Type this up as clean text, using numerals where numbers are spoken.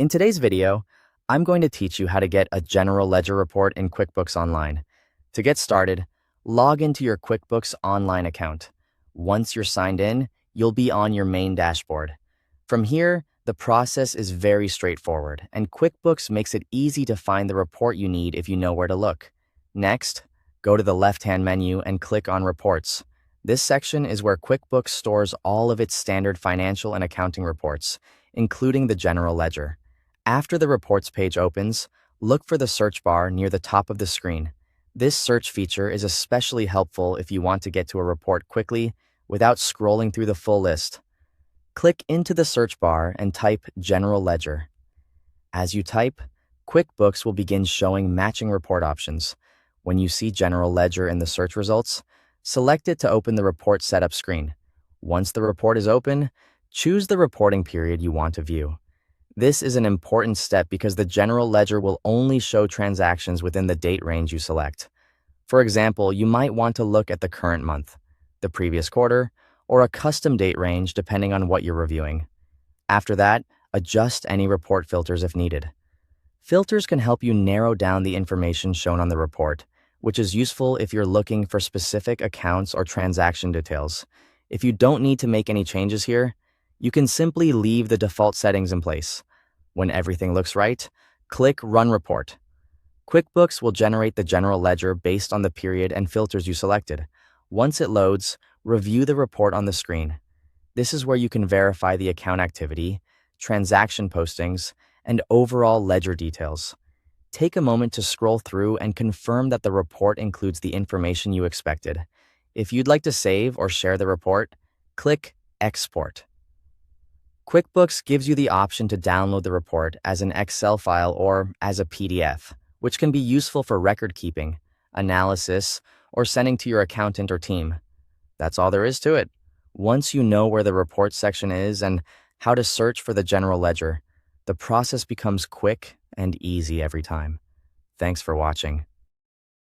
In today's video, I'm going to teach you how to get a general ledger report in QuickBooks Online. To get started, log into your QuickBooks Online account. Once you're signed in, you'll be on your main dashboard. From here, the process is very straightforward, and QuickBooks makes it easy to find the report you need if you know where to look. Next, go to the left-hand menu and click on Reports. This section is where QuickBooks stores all of its standard financial and accounting reports, including the general ledger. After the Reports page opens, look for the search bar near the top of the screen. This search feature is especially helpful if you want to get to a report quickly without scrolling through the full list. Click into the search bar and type General Ledger. As you type, QuickBooks will begin showing matching report options. When you see General Ledger in the search results, select it to open the Report Setup screen. Once the report is open, choose the reporting period you want to view. This is an important step because the general ledger will only show transactions within the date range you select. For example, you might want to look at the current month, the previous quarter, or a custom date range depending on what you're reviewing. After that, adjust any report filters if needed. Filters can help you narrow down the information shown on the report, which is useful if you're looking for specific accounts or transaction details. If you don't need to make any changes here, you can simply leave the default settings in place. When everything looks right, click Run Report. QuickBooks will generate the general ledger based on the period and filters you selected. Once it loads, review the report on the screen. This is where you can verify the account activity, transaction postings, and overall ledger details. Take a moment to scroll through and confirm that the report includes the information you expected. If you'd like to save or share the report, click Export. QuickBooks gives you the option to download the report as an Excel file or as a PDF, which can be useful for record keeping, analysis, or sending to your accountant or team. That's all there is to it. Once you know where the report section is and how to search for the general ledger, the process becomes quick and easy every time. Thanks for watching.